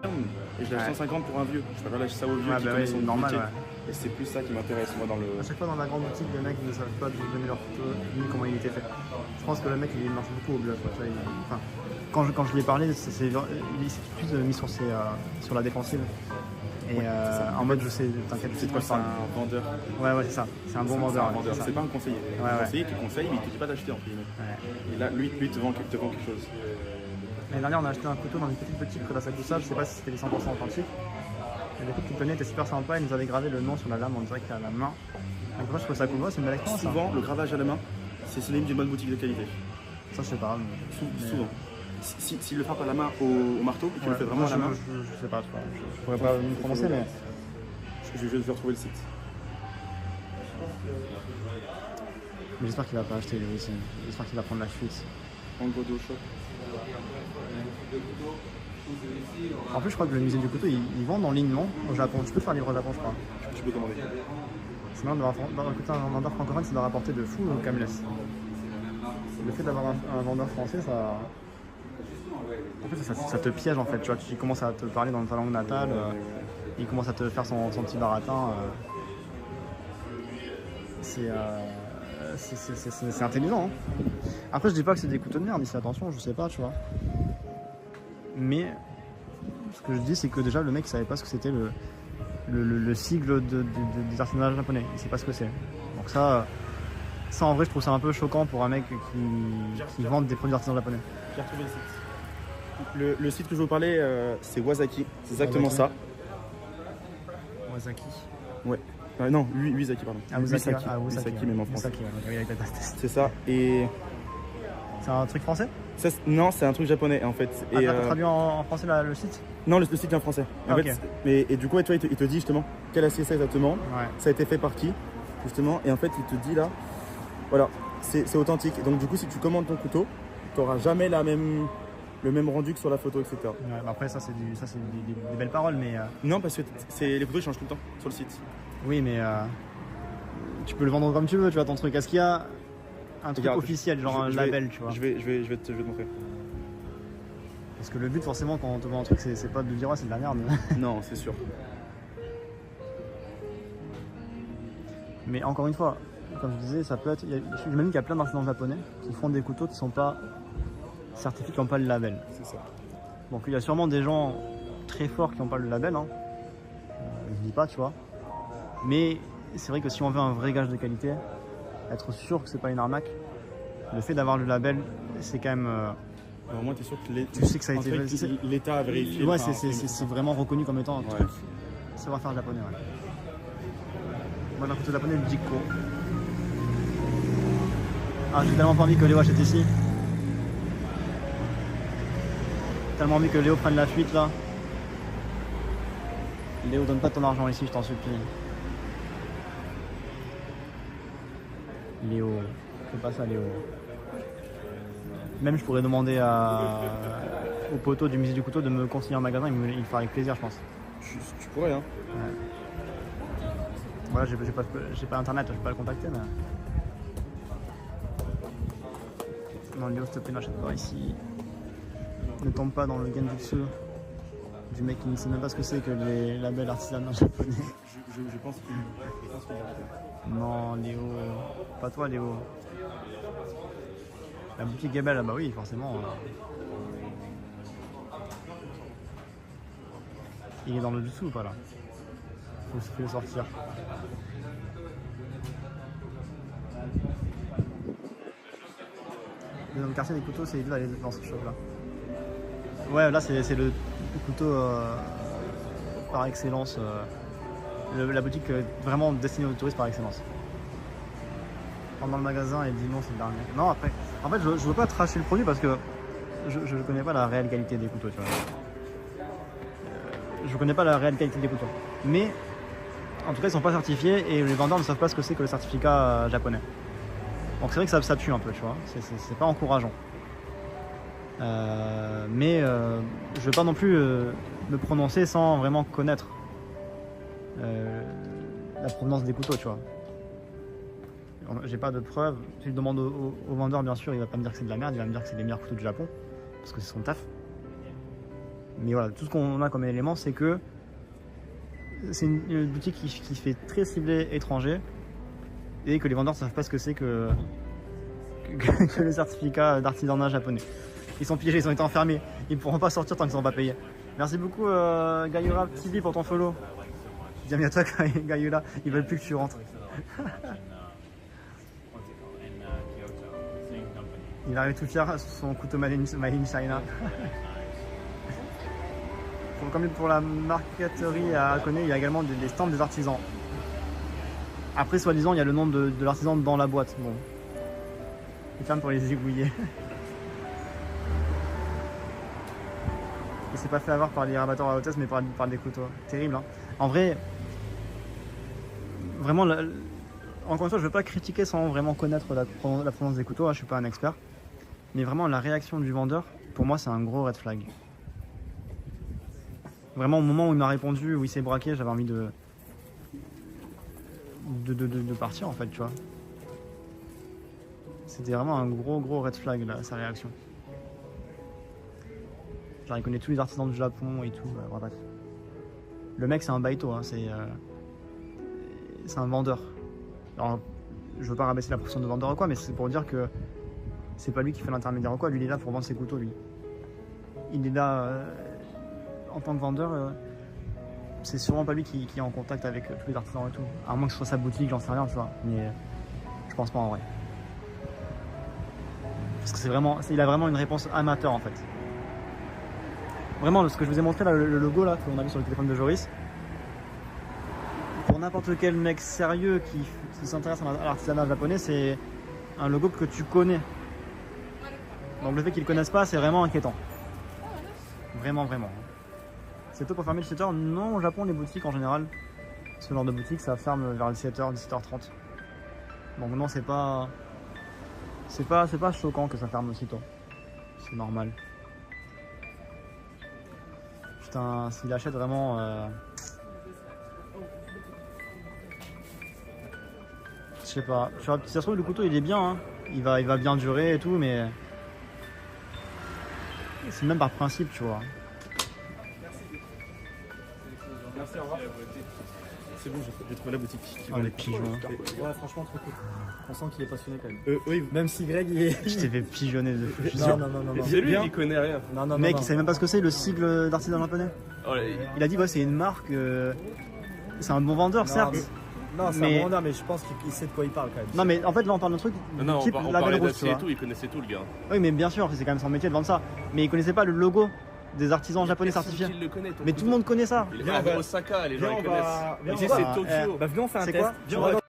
et je lâche 150 pour un vieux. Je préfère lâcher ça au vieux qui connaît son normal. métier. Et c'est plus ça qui m'intéresse moi dans le. À chaque fois dans la grande boutique, les mecs ne savent pas vous donner leur photo ni comment il était fait. Je pense que le mec il marche beaucoup au bluff. Enfin, quand je lui ai parlé, il s'est plus mis sur la défensive. Et en mode je sais, t'inquiète, C'est quoi, c'est un vendeur. Ouais, c'est ça. C'est un bon vendeur. C'est pas un conseiller. Un conseiller te conseille, mais il te dit pas d'acheter en fait. Et là, lui te vend quelque chose. L'année dernière, on a acheté un couteau dans une petite boutique près d'Asakusa. Je sais pas si c'était les 100% authentiques. Et l'équipe qui tenait était super sympa. Ils nous avaient gravé le nom sur la lame en direct à la main. Donc moi, je trouve ça cool. C'est une belle expérience. Souvent, le gravage à la main, c'est synonyme d'une bonne boutique de qualité. Ça, je sais pas. Souvent. S'il le frappe à la main au marteau, et qu'il le fait vraiment à la main. Je sais pas, je pourrais pas me prononcer, mais. Je vais retrouver le site. Mais j'espère qu'il va pas acheter lui aussi. J'espère qu'il va prendre la fuite. Angodo Shop. En plus, je crois que le musée du couteau, ils vendent en ligne, non, au Japon. Tu peux faire livrer au Japon, je crois. Tu peux commander. Sinon, écouter un vendeur francophone, ça doit rapporter de fou au Camelot. Le fait d'avoir un vendeur français, ça. En fait, ça te piège en fait. Tu vois, tu commences à te parler dans ta langue natale, il commence à te faire son petit baratin. C'est intelligent. Hein. Après, je dis pas que c'est des couteaux de merde, ici, attention, je sais pas, tu vois. Mais ce que je dis, c'est que déjà, le mec, il savait pas ce que c'était le sigle des artisanats japonais. Il sait pas ce que c'est. Donc ça, en vrai, je trouve ça un peu choquant pour un mec qui vend des produits artisanaux japonais. J'ai retrouvé le site. Le site que je vous parlais, c'est Wazaki. C'est exactement ça. Wazaki. Ouais. Non, Wizaki, pardon. Wizaki, même en français. C'est ça. Et. C'est un truc français? Non, c'est un truc japonais en fait. Et t'as traduit en français le site? Non, le site est en français. En fait, et du coup, tu vois, il te dit justement quel acier c'est exactement. Ouais. Ça a été fait par qui, justement. Et en fait, il te dit là, voilà, c'est authentique. Et donc, du coup, si tu commandes ton couteau, tu n'auras jamais le même rendu que sur la photo, etc. Ouais, après, ça, c'est des belles paroles, mais. Non, parce que les photos changent tout le temps sur le site. Oui, mais tu peux le vendre comme tu veux, tu vois, ton truc. Est-ce qu'il y a un truc officiel, genre un label, tu vois? Je vais te montrer. Parce que le but, forcément, quand on te vend un truc, c'est pas de dire, ouais, c'est de la merde. Non, c'est sûr. Mais encore une fois, comme je disais, ça peut être. J'imagine qu'il y a plein d'artisans japonais qui font des couteaux qui sont pas certifiés, qui n'ont pas le label. C'est ça. Donc il y a sûrement des gens très forts qui n'ont pas le label, hein. Je dis pas, tu vois. Mais c'est vrai que si on veut un vrai gage de qualité, être sûr que c'est pas une arnaque, le fait d'avoir le label, c'est quand même. Au moins, tu es sûr que tu sais que ça a été l'État a vérifié. Ouais, c'est vraiment reconnu comme étant un truc savoir-faire japonais. Ouais. Moi, j'ai un couteau japonais, le Jikko. Ah, j'ai tellement pas envie que Léo achète ici. Tellement envie que Léo prenne la fuite là. Léo, donne pas ton argent ici, je t'en supplie. Léo, fais pas ça, Léo. Même je pourrais demander au poteau du musée du couteau de me conseiller un magasin, il me le fera avec plaisir, je pense. Tu pourrais, hein. Ouais. Voilà, j'ai pas internet, je peux pas le contacter, mais. Non, Léo, s'il te plaît, n'achète pas ici. Ne tombe pas dans le genjutsu du mec qui ne sait même pas ce que c'est que les labels artisanaux japonais. Je pense qu'il Non, Léo. Pas toi, Léo. La boutique est belle, là, bah oui, forcément. Il est dans le dessous ou pas là? Faut le sortir. Dans le quartier des couteaux, c'est idiot d'aller dans ce shop là. Ouais, là c'est le couteau par excellence. La boutique vraiment destinée aux touristes par excellence. Pendant le magasin et dimanche c'est le dernier. Non, après, en fait, je veux pas tracher le produit parce que je connais pas la réelle qualité des couteaux, tu vois. Je connais pas la réelle qualité des couteaux. Mais en tout cas, ils sont pas certifiés et les vendeurs ne savent pas ce que c'est que le certificat japonais. Donc c'est vrai que ça tue un peu, tu vois. C'est pas encourageant. Mais je veux pas non plus me prononcer sans vraiment connaître la provenance des couteaux, tu vois. J'ai pas de preuves. Si je demande au vendeur, bien sûr, il va pas me dire que c'est de la merde, il va me dire que c'est les meilleurs couteaux du Japon, parce que c'est son taf. Mais voilà, tout ce qu'on a comme élément, c'est que c'est une boutique qui fait très ciblé étranger et que les vendeurs ne savent pas ce que c'est que le certificat d'artisanat japonais. Ils sont piégés, ils ont été enfermés. Ils ne pourront pas sortir tant qu'ils ne sont pas payés. Merci beaucoup Gayura TV pour ton follow. Bienvenue à toi Gayura, ils veulent plus que tu rentres. Il arrive tout fier sur son couteau Made in China. Comme pour la marqueterie à Hakone, il y a également des stands des artisans. Après, soi-disant, il y a le nom de l'artisan dans la boîte. Bon. Il ferme pour les aiguiller. Il s'est pas fait avoir par les rabatteurs à hôtesse, mais par des couteaux. Terrible, hein. En vrai, vraiment, encore une fois, je ne veux pas critiquer sans vraiment connaître la provenance des couteaux. Hein, je suis pas un expert. Mais vraiment, la réaction du vendeur, pour moi, c'est un gros red flag. Vraiment, au moment où il m'a répondu, où il s'est braqué, j'avais envie de partir, en fait, tu vois. C'était vraiment un gros red flag, là, sa réaction. Genre, il connaît tous les artisans du Japon et tout, bref. Le mec, c'est un baito, hein, c'est un vendeur. Alors, je veux pas rabaisser la profession de vendeur ou quoi, mais c'est pour dire que c'est pas lui qui fait l'intermédiaire ou quoi. Lui, il est là pour vendre ses couteaux, lui. Il est là en tant que vendeur. C'est sûrement pas lui qui est en contact avec tous les artisans et tout. À moins que ce soit sa boutique, j'en sais rien, tu vois. Mais je pense pas en vrai. Parce que c'est vraiment, il a vraiment une réponse amateur en fait. Vraiment, ce que je vous ai montré là, le logo là qu'on a vu sur le téléphone de Joris. Pour n'importe quel mec sérieux qui s'intéresse à l'artisanat japonais, c'est un logo que tu connais. Donc le fait qu'ils ne le connaissent pas, c'est vraiment inquiétant. Vraiment. C'est tôt pour fermer le 17h? Non, au Japon, les boutiques en général, ce genre de boutique, ça ferme vers le 17h, 17h30. Donc non, c'est pas choquant que ça ferme aussitôt. C'est normal. Putain, s'il achète vraiment... Je sais pas. Si ça se trouve, le couteau, il est bien. Hein. Il va bien durer et tout, mais... C'est même par principe, tu vois. Merci, au revoir. C'est bon, j'ai trouvé la boutique. Oh, les pigeons. Ouais, franchement, trop cool. On sent qu'il est passionné quand même. Oui, même si Greg, il est... Je t'ai fait pigeonner de fou. Non. C'est lui, il connaît rien. Non. Mec, il savait même pas ce que c'est, le sigle d'artisan japonais. Oh, il a dit, ouais, c'est une marque... C'est un bon vendeur, certes. Non, c'est un bon vendeur, mais je pense qu'il sait de quoi il parle quand même. Non, mais en fait, là, on parle d'un truc. Non, type on la parlait Belle Rose, d'acier et tout, il connaissait tout, le gars. Oui, mais bien sûr, c'est quand même son métier de vendre ça. Mais il connaissait pas le logo des artisans japonais certifiés. Il le connaît, mais tout le monde connaît ça. Il est à Osaka, les gens ils connaissent. Ici, c'est Tokyo. Bah, viens, on fait un test.